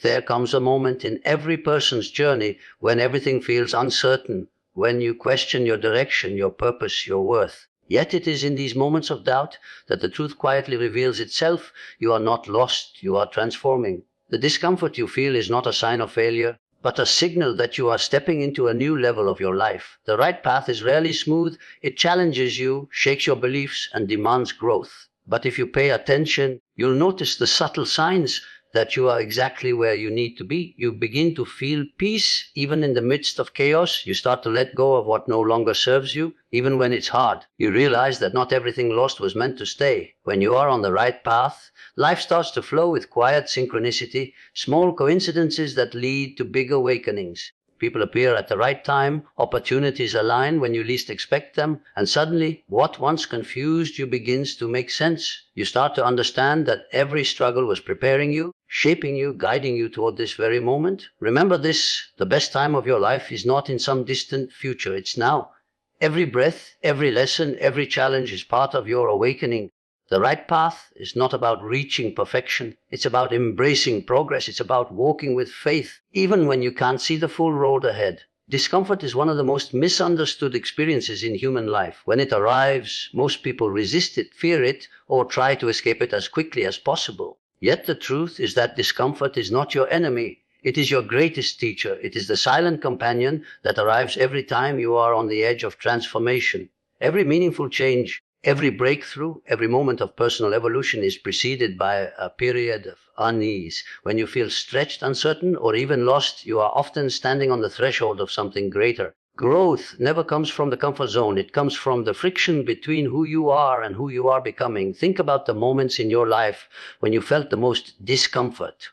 There comes a moment in every person's journey when everything feels uncertain, when you question your direction, your purpose, your worth. Yet it is in these moments of doubt that the truth quietly reveals itself. You are not lost, you are transforming. The discomfort you feel is not a sign of failure, but a signal that you are stepping into a new level of your life. The right path is rarely smooth. It challenges you, shakes your beliefs, and demands growth. But if you pay attention, you'll notice the subtle signs that you are exactly where you need to be. You begin to feel peace even in the midst of chaos. You start to let go of what no longer serves you, even when it's hard. You realize that not everything lost was meant to stay. When you are on the right path, life starts to flow with quiet synchronicity, small coincidences that lead to big awakenings. People appear at the right time, opportunities align when you least expect them, and suddenly what once confused you begins to make sense. You start to understand that every struggle was preparing you, shaping you, guiding you toward this very moment. Remember this, the best time of your life is not in some distant future, it's now. Every breath, every lesson, every challenge is part of your awakening. The right path is not about reaching perfection. It's about embracing progress. It's about walking with faith, even when you can't see the full road ahead. Discomfort is one of the most misunderstood experiences in human life. When it arrives, most people resist it, fear it, or try to escape it as quickly as possible. Yet the truth is that discomfort is not your enemy. It is your greatest teacher. It is the silent companion that arrives every time you are on the edge of transformation. Every meaningful change, every breakthrough, every moment of personal evolution is preceded by a period of unease. When you feel stretched, uncertain, or even lost, you are often standing on the threshold of something greater. Growth never comes from the comfort zone. It comes from the friction between who you are and who you are becoming. Think about the moments in your life when you felt the most discomfort.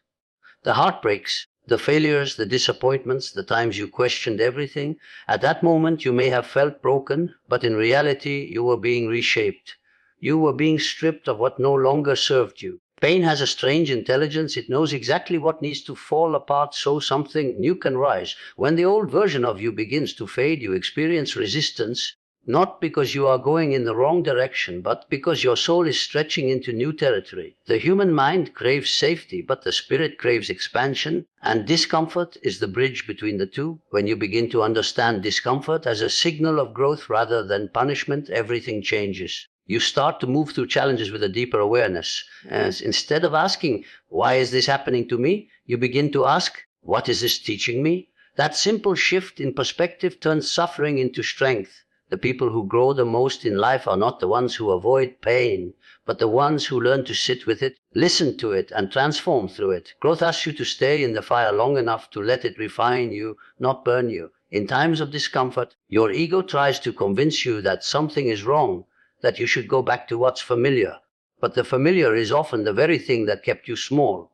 The heartbreaks, the failures, the disappointments, the times you questioned everything. At that moment, you may have felt broken, but in reality, you were being reshaped. You were being stripped of what no longer served you. Pain has a strange intelligence. It knows exactly what needs to fall apart so something new can rise. When the old version of you begins to fade, you experience resistance, not because you are going in the wrong direction, but because your soul is stretching into new territory. The human mind craves safety, but the spirit craves expansion, and discomfort is the bridge between the two. When you begin to understand discomfort as a signal of growth rather than punishment, everything changes. You start to move through challenges with a deeper awareness. As instead of asking, why is this happening to me? You begin to ask, what is this teaching me? That simple shift in perspective turns suffering into strength. The people who grow the most in life are not the ones who avoid pain, but the ones who learn to sit with it, listen to it, and transform through it. Growth asks you to stay in the fire long enough to let it refine you, not burn you. In times of discomfort, your ego tries to convince you that something is wrong, that you should go back to what's familiar. But the familiar is often the very thing that kept you small.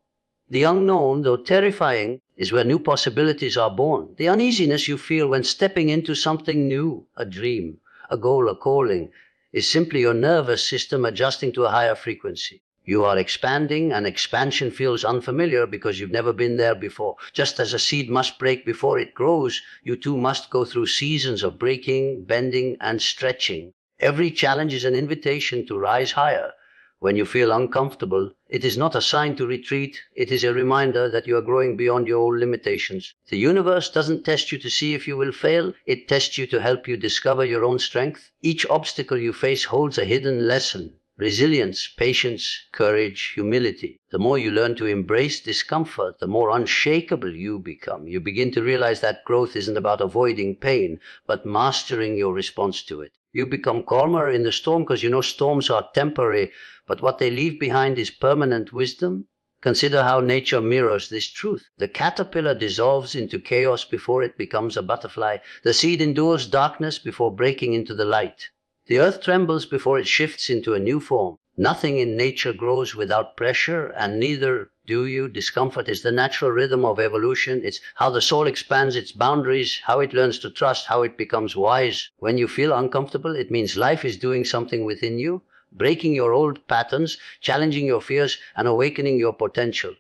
The unknown, though terrifying, is where new possibilities are born. The uneasiness you feel when stepping into something new, a dream, a goal, a calling, is simply your nervous system adjusting to a higher frequency. You are expanding, and expansion feels unfamiliar because you've never been there before. Just as a seed must break before it grows, you too must go through seasons of breaking, bending, and stretching. Every challenge is an invitation to rise higher. When you feel uncomfortable, it is not a sign to retreat, it is a reminder that you are growing beyond your old limitations. The universe doesn't test you to see if you will fail, it tests you to help you discover your own strength. Each obstacle you face holds a hidden lesson. Resilience, patience, courage, humility. The more you learn to embrace discomfort, the more unshakable you become. You begin to realize that growth isn't about avoiding pain, but mastering your response to it. You become calmer in the storm because you know storms are temporary, but what they leave behind is permanent wisdom. Consider how nature mirrors this truth. The caterpillar dissolves into chaos before it becomes a butterfly. The seed endures darkness before breaking into the light. The earth trembles before it shifts into a new form. Nothing in nature grows without pressure, and neither do you. Discomfort is the natural rhythm of evolution. It's how the soul expands its boundaries, how it learns to trust, how it becomes wise. When you feel uncomfortable, it means life is doing something within you, breaking your old patterns, challenging your fears, and awakening your potential.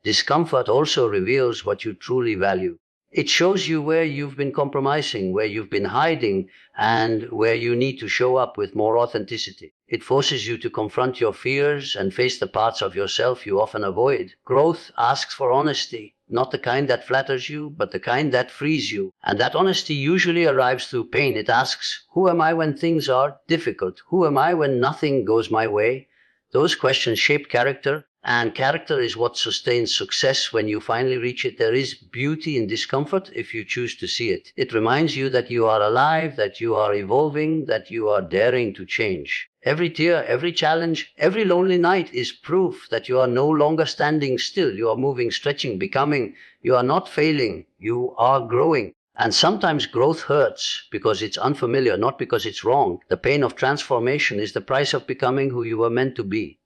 Discomfort also reveals what you truly value. It shows you where you've been compromising, where you've been hiding, and where you need to show up with more authenticity. It forces you to confront your fears and face the parts of yourself you often avoid. Growth asks for honesty, not the kind that flatters you, but the kind that frees you. And that honesty usually arrives through pain. It asks, who am I when things are difficult? Who am I when nothing goes my way? Those questions shape character, and character is what sustains success when you finally reach it. There is beauty in discomfort if you choose to see it. It reminds you that you are alive, that you are evolving, that you are daring to change. Every tear, every challenge, every lonely night is proof that you are no longer standing still. You are moving, stretching, becoming. You are not failing. You are growing. And sometimes growth hurts because it's unfamiliar, not because it's wrong. The pain of transformation is the price of becoming who you were meant to be.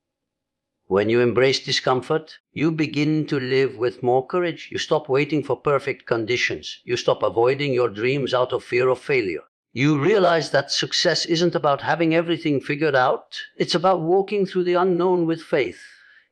When you embrace discomfort, you begin to live with more courage. You stop waiting for perfect conditions. You stop avoiding your dreams out of fear of failure. You realize that success isn't about having everything figured out. It's about walking through the unknown with faith.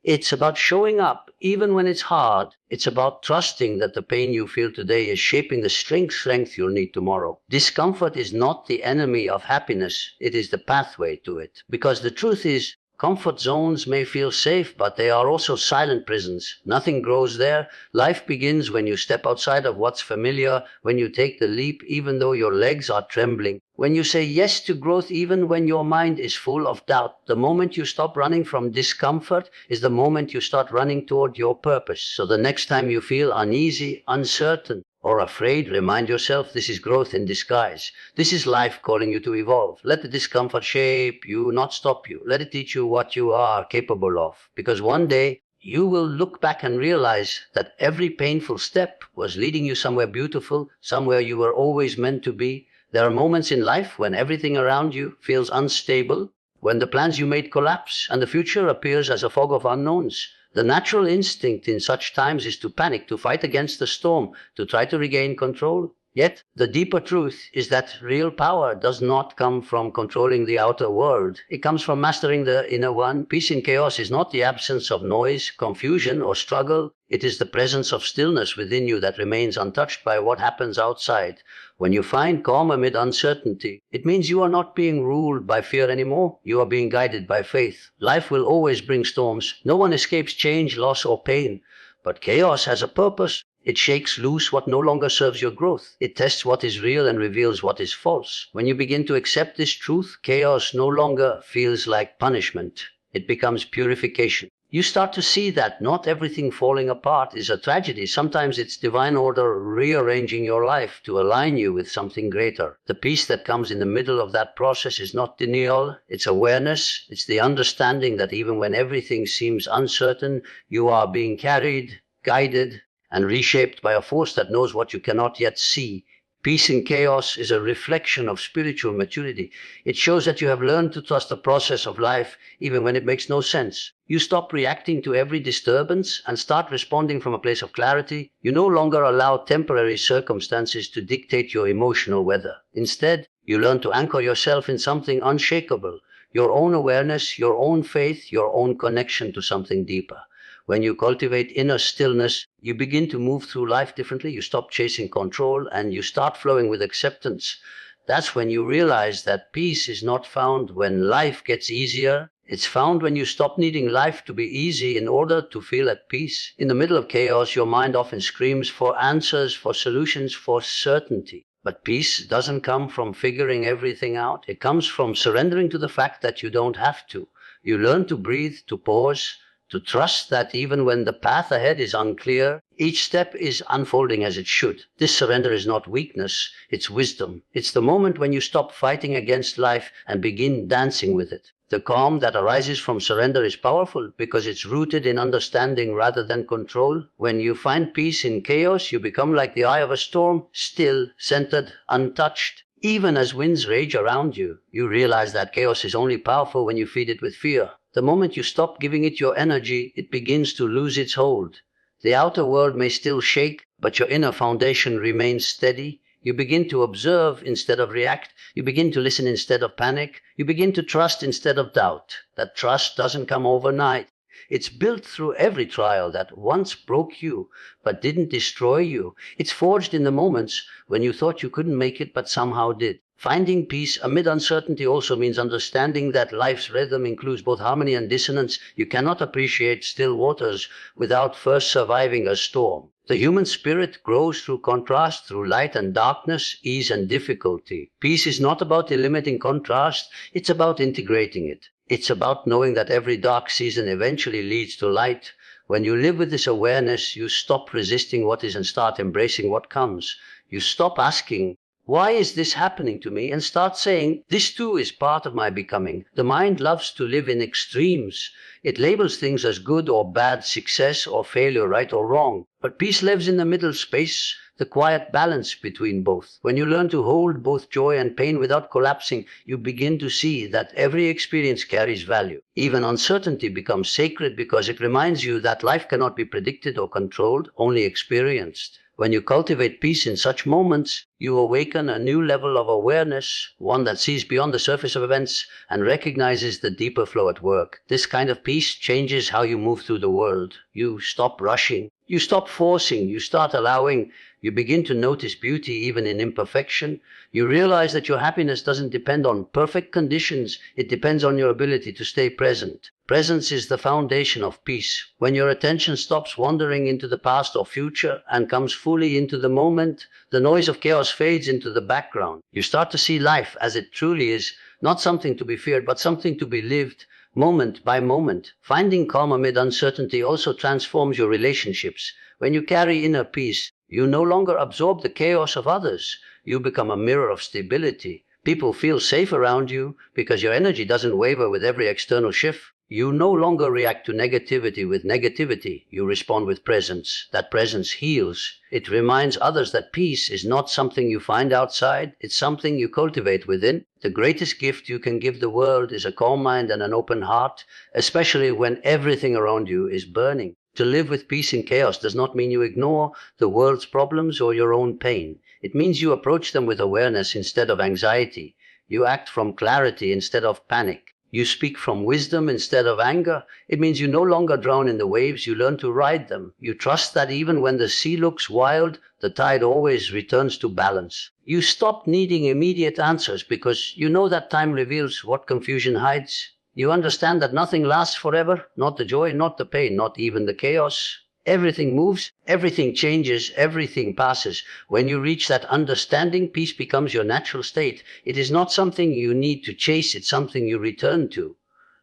It's about showing up even when it's hard. It's about trusting that the pain you feel today is shaping the strength you'll need tomorrow. Discomfort is not the enemy of happiness. It is the pathway to it. Because the truth is, comfort zones may feel safe, but they are also silent prisons. Nothing grows there. Life begins when you step outside of what's familiar, when you take the leap even though your legs are trembling, when you say yes to growth even when your mind is full of doubt. The moment you stop running from discomfort is the moment you start running toward your purpose. So the next time you feel uneasy, uncertain, or afraid, remind yourself this is growth in disguise. This is life calling you to evolve. Let the discomfort shape you, not stop you. Let it teach you what you are capable of. Because one day you will look back and realize that every painful step was leading you somewhere beautiful, somewhere you were always meant to be. There are moments in life when everything around you feels unstable, when the plans you made collapse and the future appears as a fog of unknowns. The natural instinct in such times is to panic, to fight against the storm, to try to regain control. Yet, the deeper truth is that real power does not come from controlling the outer world. It comes from mastering the inner one. Peace in chaos is not the absence of noise, confusion, or struggle. It is the presence of stillness within you that remains untouched by what happens outside. When you find calm amid uncertainty, it means you are not being ruled by fear anymore. You are being guided by faith. Life will always bring storms. No one escapes change, loss, or pain. But chaos has a purpose. It shakes loose what no longer serves your growth. It tests what is real and reveals what is false. When you begin to accept this truth, chaos no longer feels like punishment. It becomes purification. You start to see that not everything falling apart is a tragedy. Sometimes it's divine order rearranging your life to align you with something greater. The peace that comes in the middle of that process is not denial, it's awareness. It's the understanding that even when everything seems uncertain, you are being carried, guided, and reshaped by a force that knows what you cannot yet see. Peace in chaos is a reflection of spiritual maturity. It shows that you have learned to trust the process of life even when it makes no sense. You stop reacting to every disturbance and start responding from a place of clarity. You no longer allow temporary circumstances to dictate your emotional weather. Instead, you learn to anchor yourself in something unshakable, your own awareness, your own faith, your own connection to something deeper. When you cultivate inner stillness, you begin to move through life differently. You stop chasing control and you start flowing with acceptance. That's when you realize that peace is not found when life gets easier. It's found when you stop needing life to be easy in order to feel at peace. In the middle of chaos, your mind often screams for answers, for solutions, for certainty. But peace doesn't come from figuring everything out. It comes from surrendering to the fact that you don't have to. You learn to breathe, to pause, to trust that even when the path ahead is unclear, each step is unfolding as it should. This surrender is not weakness, it's wisdom. It's the moment when you stop fighting against life and begin dancing with it. The calm that arises from surrender is powerful because it's rooted in understanding rather than control. When you find peace in chaos, you become like the eye of a storm, still, centered, untouched. Even as winds rage around you, you realize that chaos is only powerful when you feed it with fear. The moment you stop giving it your energy, it begins to lose its hold. The outer world may still shake, but your inner foundation remains steady. You begin to observe instead of react. You begin to listen instead of panic. You begin to trust instead of doubt. That trust doesn't come overnight. It's built through every trial that once broke you but didn't destroy you. It's forged in the moments when you thought you couldn't make it but somehow did. Finding peace amid uncertainty also means understanding that life's rhythm includes both harmony and dissonance. You cannot appreciate still waters without first surviving a storm. The human spirit grows through contrast, through light and darkness, ease and difficulty. Peace is not about eliminating contrast, it's about integrating it. It's about knowing that every dark season eventually leads to light. When you live with this awareness, you stop resisting what is and start embracing what comes. You stop asking, why is this happening to me? And start saying, this too is part of my becoming. The mind loves to live in extremes. It labels things as good or bad, success or failure, right or wrong. But peace lives in the middle space, the quiet balance between both. When you learn to hold both joy and pain without collapsing, you begin to see that every experience carries value. Even uncertainty becomes sacred because it reminds you that life cannot be predicted or controlled, only experienced. When you cultivate peace in such moments, you awaken a new level of awareness, one that sees beyond the surface of events and recognizes the deeper flow at work. This kind of peace changes how you move through the world. You stop rushing, you stop forcing, you start allowing. You begin to notice beauty even in imperfection. You realize that your happiness doesn't depend on perfect conditions, it depends on your ability to stay present. Presence is the foundation of peace. When your attention stops wandering into the past or future and comes fully into the moment, the noise of chaos fades into the background. You start to see life as it truly is, not something to be feared, but something to be lived, moment by moment. Finding calm amid uncertainty also transforms your relationships. When you carry inner peace, you no longer absorb the chaos of others. You become a mirror of stability. People feel safe around you because your energy doesn't waver with every external shift. You no longer react to negativity with negativity. You respond with presence. That presence heals. It reminds others that peace is not something you find outside. It's something you cultivate within. The greatest gift you can give the world is a calm mind and an open heart, especially when everything around you is burning. To live with peace in chaos does not mean you ignore the world's problems or your own pain. It means you approach them with awareness instead of anxiety. You act from clarity instead of panic. You speak from wisdom instead of anger. It means you no longer drown in the waves, you learn to ride them. You trust that even when the sea looks wild, the tide always returns to balance. You stop needing immediate answers because you know that time reveals what confusion hides. You understand that nothing lasts forever, not the joy, not the pain, not even the chaos. Everything moves, everything changes, everything passes. When you reach that understanding, peace becomes your natural state. It is not something you need to chase, it's something you return to.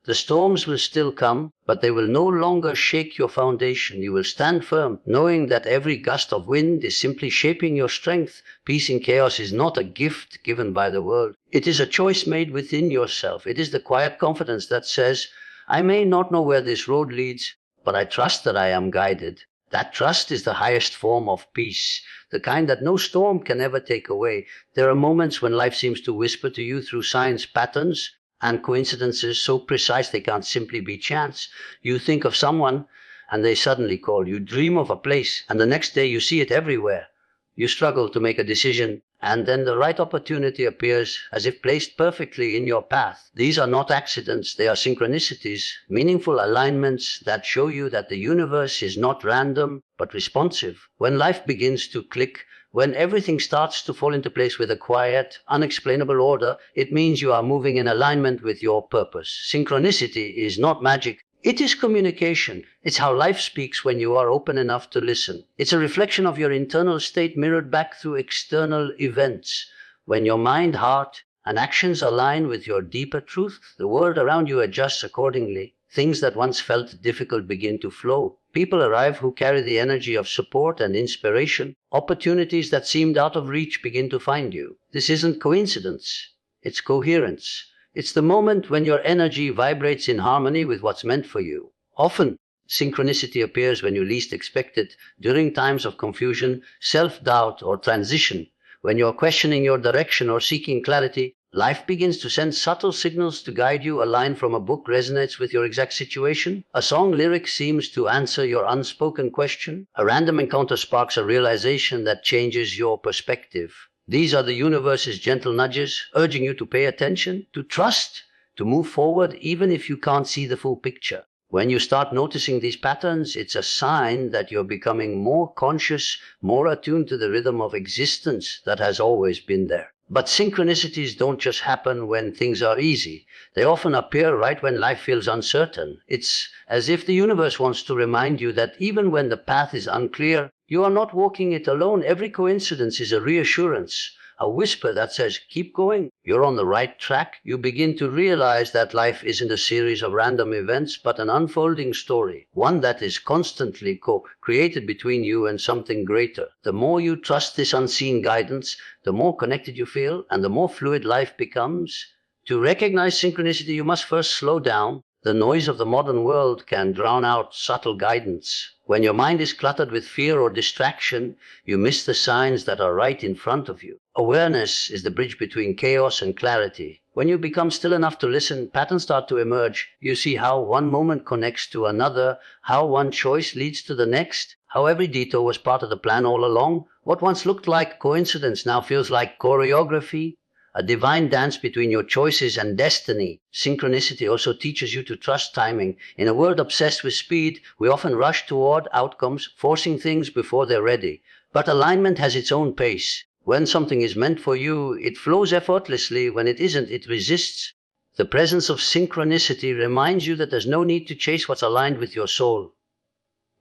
The storms will still come, but they will no longer shake your foundation. You will stand firm, knowing that every gust of wind is simply shaping your strength. Peace in chaos is not a gift given by the world. It is a choice made within yourself. It is the quiet confidence that says, I may not know where this road leads, but I trust that I am guided. That trust is the highest form of peace, the kind that no storm can ever take away. There are moments when life seems to whisper to you through signs, patterns, and coincidences so precise they can't simply be chance. You think of someone and they suddenly call. You dream of a place and the next day you see it everywhere. You struggle to make a decision and then the right opportunity appears as if placed perfectly in your path. These are not accidents, they are synchronicities, meaningful alignments that show you that the universe is not random but responsive. When life begins to click, when everything starts to fall into place with a quiet, unexplainable order, it means you are moving in alignment with your purpose. Synchronicity is not magic. It is communication. It's how life speaks when you are open enough to listen. It's a reflection of your internal state mirrored back through external events. When your mind, heart, and actions align with your deeper truth, the world around you adjusts accordingly. Things that once felt difficult begin to flow. People arrive who carry the energy of support and inspiration. Opportunities that seemed out of reach begin to find you. This isn't coincidence. It's coherence. It's the moment when your energy vibrates in harmony with what's meant for you. Often, synchronicity appears when you least expect it, during times of confusion, self-doubt, or transition. When you're questioning your direction or seeking clarity, life begins to send subtle signals to guide you. A line from a book resonates with your exact situation. A song lyric seems to answer your unspoken question. A random encounter sparks a realization that changes your perspective. These are the universe's gentle nudges, urging you to pay attention, to trust, to move forward even if you can't see the full picture. When you start noticing these patterns, it's a sign that you're becoming more conscious, more attuned to the rhythm of existence that has always been there. But synchronicities don't just happen when things are easy. They often appear right when life feels uncertain. It's as if the universe wants to remind you that even when the path is unclear, you are not walking it alone. Every coincidence is a reassurance, a whisper that says, keep going, you're on the right track. You begin to realize that life isn't a series of random events, but an unfolding story, one that is constantly co-created between you and something greater. The more you trust this unseen guidance, the more connected you feel, and the more fluid life becomes. To recognize synchronicity, you must first slow down. The noise of the modern world can drown out subtle guidance. When your mind is cluttered with fear or distraction, you miss the signs that are right in front of you. Awareness is the bridge between chaos and clarity. When you become still enough to listen, patterns start to emerge. You see how one moment connects to another, how one choice leads to the next, how every detour was part of the plan all along. What once looked like coincidence now feels like choreography, a divine dance between your choices and destiny. Synchronicity also teaches you to trust timing. In a world obsessed with speed, we often rush toward outcomes, forcing things before they're ready. But alignment has its own pace. When something is meant for you, it flows effortlessly. When it isn't, it resists. The presence of synchronicity reminds you that there's no need to chase what's aligned with your soul.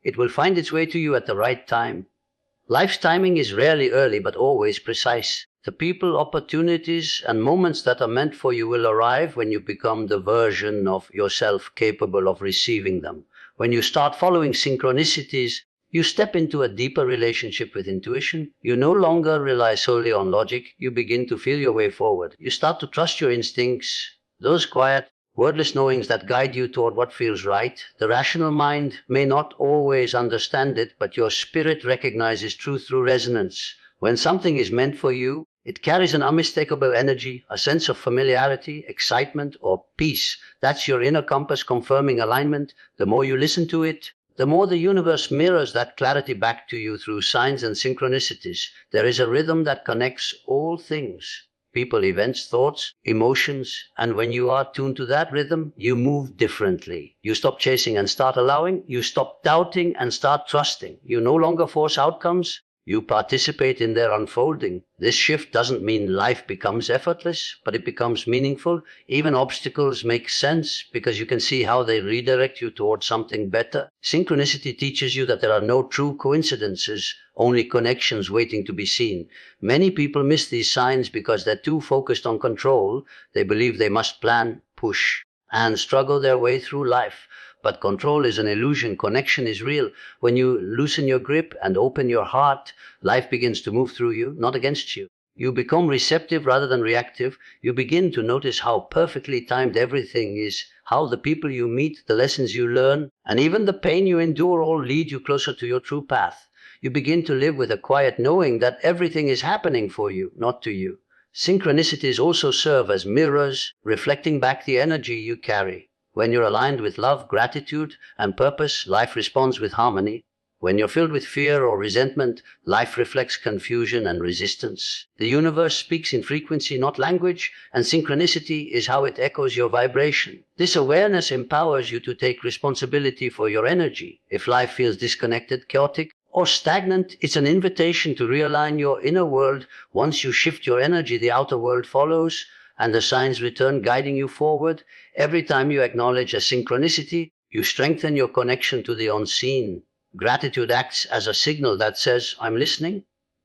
It will find its way to you at the right time. Life's timing is rarely early, but always precise. The people, opportunities, and moments that are meant for you will arrive when you become the version of yourself capable of receiving them. When you start following synchronicities, you step into a deeper relationship with intuition. You no longer rely solely on logic. You begin to feel your way forward. You start to trust your instincts, those quiet, wordless knowings that guide you toward what feels right. The rational mind may not always understand it, but your spirit recognizes truth through resonance. When something is meant for you, it carries an unmistakable energy, a sense of familiarity, excitement, or peace. That's your inner compass confirming alignment. The more you listen to it, the more the universe mirrors that clarity back to you through signs and synchronicities. There is a rhythm that connects all things. People, events, thoughts, emotions, and when you are tuned to that rhythm, you move differently. You stop chasing and start allowing. You stop doubting and start trusting. You no longer force outcomes. You participate in their unfolding. This shift doesn't mean life becomes effortless, but it becomes meaningful. Even obstacles make sense because you can see how they redirect you towards something better. Synchronicity teaches you that there are no true coincidences, only connections waiting to be seen. Many people miss these signs because they're too focused on control. They believe they must plan, push, and struggle their way through life. But control is an illusion. Connection is real. When you loosen your grip and open your heart, life begins to move through you, not against you. You become receptive rather than reactive. You begin to notice how perfectly timed everything is, how the people you meet, the lessons you learn, and even the pain you endure all lead you closer to your true path. You begin to live with a quiet knowing that everything is happening for you, not to you. Synchronicities also serve as mirrors, reflecting back the energy you carry. When you're aligned with love, gratitude, and purpose, life responds with harmony. When you're filled with fear or resentment, life reflects confusion and resistance. The universe speaks in frequency, not language, and synchronicity is how it echoes your vibration. This awareness empowers you to take responsibility for your energy. If life feels disconnected, chaotic, or stagnant, it's an invitation to realign your inner world. Once you shift your energy, the outer world follows, and the signs return, guiding you forward. Every time you acknowledge a synchronicity, you strengthen your connection to the unseen. Gratitude acts as a signal that says, I'm listening.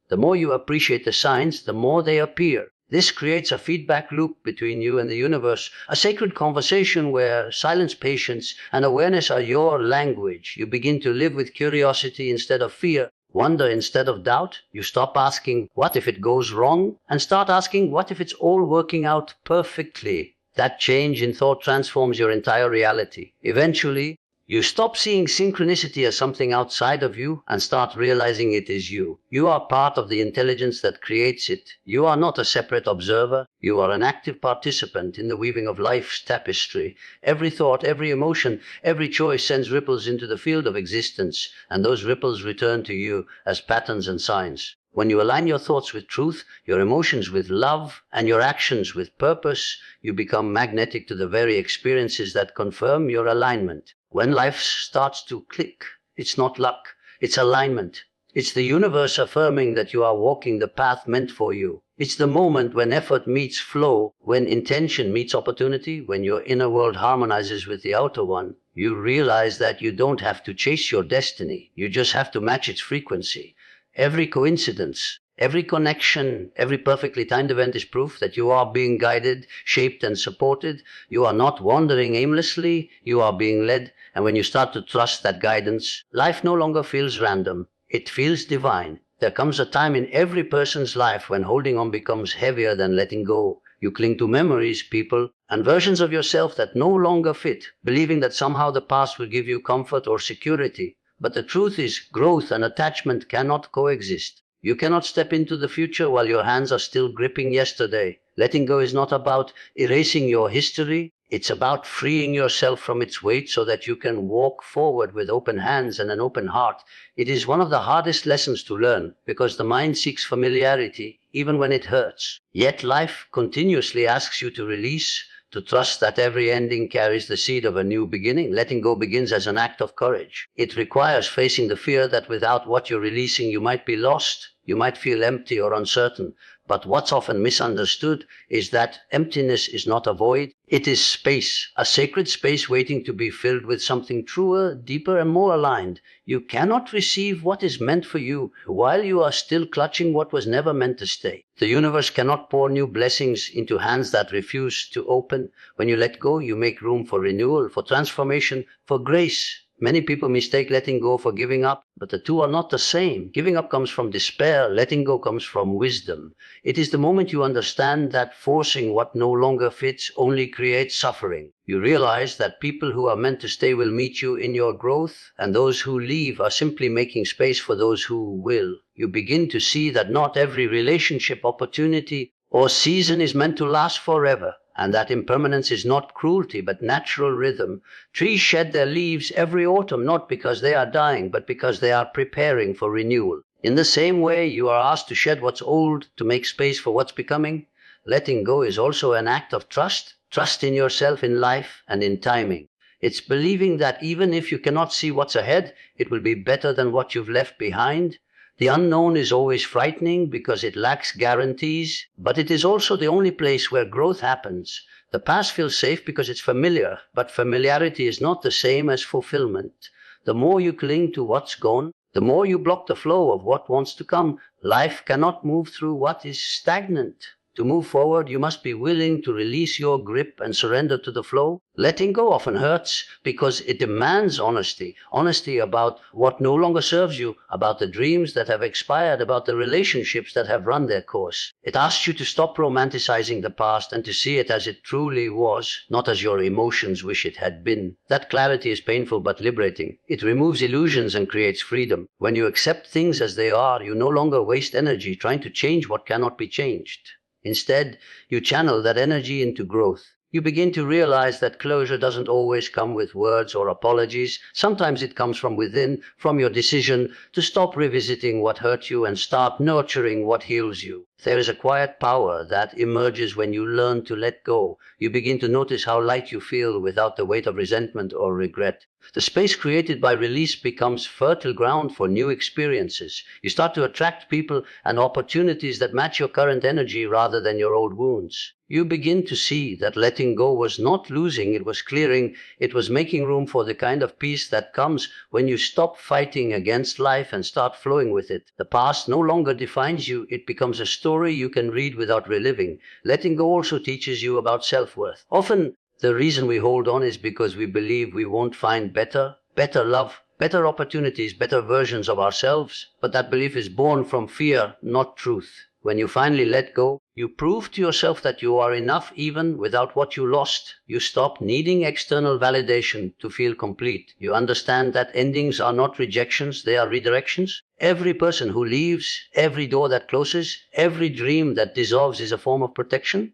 The more you appreciate the signs, the more they appear. This creates a feedback loop between you and the universe, a sacred conversation where silence, patience, and awareness are your language. You begin to live with curiosity instead of fear, wonder instead of doubt. You stop asking, what if it goes wrong? And start asking, what if it's all working out perfectly? That change in thought transforms your entire reality. Eventually, you stop seeing synchronicity as something outside of you and start realizing it is you. You are part of the intelligence that creates it. You are not a separate observer. You are an active participant in the weaving of life's tapestry. Every thought, every emotion, every choice sends ripples into the field of existence, and those ripples return to you as patterns and signs. When you align your thoughts with truth, your emotions with love, and your actions with purpose, you become magnetic to the very experiences that confirm your alignment. When life starts to click, it's not luck, it's alignment. It's the universe affirming that you are walking the path meant for you. It's the moment when effort meets flow, when intention meets opportunity, when your inner world harmonizes with the outer one. You realize that you don't have to chase your destiny, you just have to match its frequency. Every coincidence, every connection, every perfectly timed event is proof that you are being guided, shaped, and supported. You are not wandering aimlessly, you are being led. And when you start to trust that guidance, life no longer feels random, it feels divine. There comes a time in every person's life when holding on becomes heavier than letting go. You cling to memories, people, and versions of yourself that no longer fit, believing that somehow the past will give you comfort or security. But the truth is, growth and attachment cannot coexist. You cannot step into the future while your hands are still gripping yesterday. Letting go is not about erasing your history. It's about freeing yourself from its weight so that you can walk forward with open hands and an open heart. It is one of the hardest lessons to learn because the mind seeks familiarity even when it hurts. Yet life continuously asks you to release, to trust that every ending carries the seed of a new beginning. Letting go begins as an act of courage. It requires facing the fear that without what you're releasing, you might be lost, you might feel empty or uncertain. But what's often misunderstood is that emptiness is not a void, it is space, a sacred space waiting to be filled with something truer, deeper, and more aligned. You cannot receive what is meant for you while you are still clutching what was never meant to stay. The universe cannot pour new blessings into hands that refuse to open. When you let go, you make room for renewal, for transformation, for grace. Many people mistake letting go for giving up, but the two are not the same. Giving up comes from despair, letting go comes from wisdom. It is the moment you understand that forcing what no longer fits only creates suffering. You realize that people who are meant to stay will meet you in your growth, and those who leave are simply making space for those who will. You begin to see that not every relationship, opportunity, or season is meant to last forever, and that impermanence is not cruelty but natural rhythm. Trees shed their leaves every autumn, not because they are dying, but because they are preparing for renewal. In the same way, you are asked to shed what's old to make space for what's becoming. Letting go is also an act of trust, trust in yourself, in life, and in timing. It's believing that even if you cannot see what's ahead, it will be better than what you've left behind. The unknown is always frightening because it lacks guarantees, but it is also the only place where growth happens. The past feels safe because it's familiar, but familiarity is not the same as fulfillment. The more you cling to what's gone, the more you block the flow of what wants to come. Life cannot move through what is stagnant. To move forward, you must be willing to release your grip and surrender to the flow. Letting go often hurts because it demands honesty. Honesty about what no longer serves you, about the dreams that have expired, about the relationships that have run their course. It asks you to stop romanticizing the past and to see it as it truly was, not as your emotions wish it had been. That clarity is painful but liberating. It removes illusions and creates freedom. When you accept things as they are, you no longer waste energy trying to change what cannot be changed. Instead, you channel that energy into growth. You begin to realize that closure doesn't always come with words or apologies. Sometimes it comes from within, from your decision to stop revisiting what hurt you and start nurturing what heals you. There is a quiet power that emerges when you learn to let go. You begin to notice how light you feel without the weight of resentment or regret. The space created by release becomes fertile ground for new experiences. You start to attract people and opportunities that match your current energy rather than your old wounds. You begin to see that letting go was not losing, it was clearing, it was making room for the kind of peace that comes when you stop fighting against life and start flowing with it. The past no longer defines you, it becomes a story you can read without reliving. Letting go also teaches you about self-worth. Often, the reason we hold on is because we believe we won't find better love, better opportunities, better versions of ourselves. But that belief is born from fear, not truth. When you finally let go, you prove to yourself that you are enough even without what you lost. You stop needing external validation to feel complete. You understand that endings are not rejections, they are redirections. Every person who leaves, every door that closes, every dream that dissolves is a form of protection.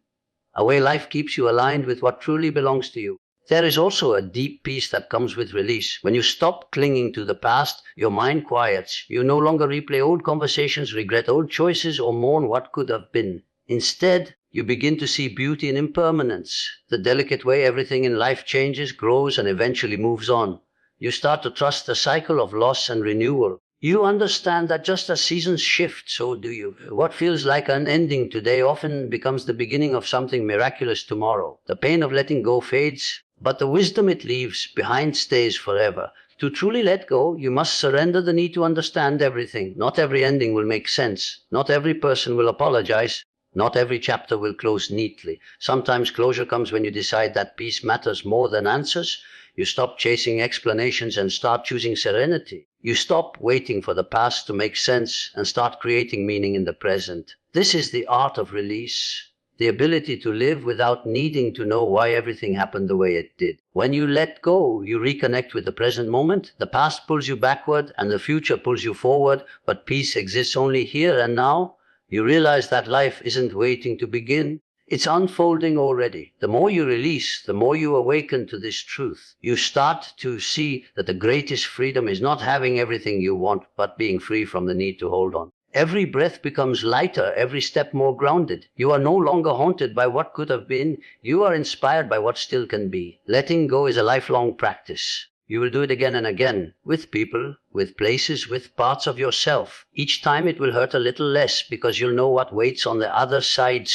A way life keeps you aligned with what truly belongs to you. There is also a deep peace that comes with release. When you stop clinging to the past, your mind quiets. You no longer replay old conversations, regret old choices, or mourn what could have been. Instead, you begin to see beauty in impermanence, the delicate way everything in life changes, grows, and eventually moves on. You start to trust the cycle of loss and renewal. You understand that just as seasons shift, so do you. What feels like an ending today often becomes the beginning of something miraculous tomorrow. The pain of letting go fades, but the wisdom it leaves behind stays forever. To truly let go, you must surrender the need to understand everything. Not every ending will make sense. Not every person will apologize. Not every chapter will close neatly. Sometimes closure comes when you decide that peace matters more than answers. You stop chasing explanations and start choosing serenity. You stop waiting for the past to make sense and start creating meaning in the present. This is the art of release. The ability to live without needing to know why everything happened the way it did. When you let go, you reconnect with the present moment. The past pulls you backward and the future pulls you forward, but peace exists only here and now. You realize that life isn't waiting to begin. It's unfolding already. The more you release, the more you awaken to this truth. You start to see that the greatest freedom is not having everything you want, but being free from the need to hold on. Every breath becomes lighter, every step more grounded. You are no longer haunted by what could have been. You are inspired by what still can be. Letting go is a lifelong practice. You will do it again and again, with people, with places, with parts of yourself. Each time it will hurt a little less because you'll know what waits on the other side.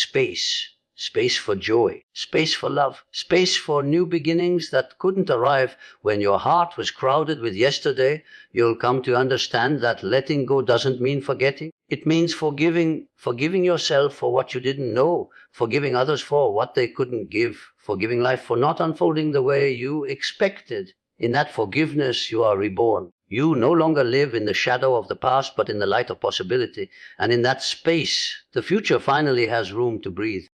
Space for joy, space for love, space for new beginnings that couldn't arrive when your heart was crowded with yesterday. You'll come to understand that letting go doesn't mean forgetting. It means forgiving yourself for what you didn't know, forgiving others for what they couldn't give, forgiving life for not unfolding the way you expected. In that forgiveness, you are reborn. You no longer live in the shadow of the past, but in the light of possibility. And in that space, the future finally has room to breathe.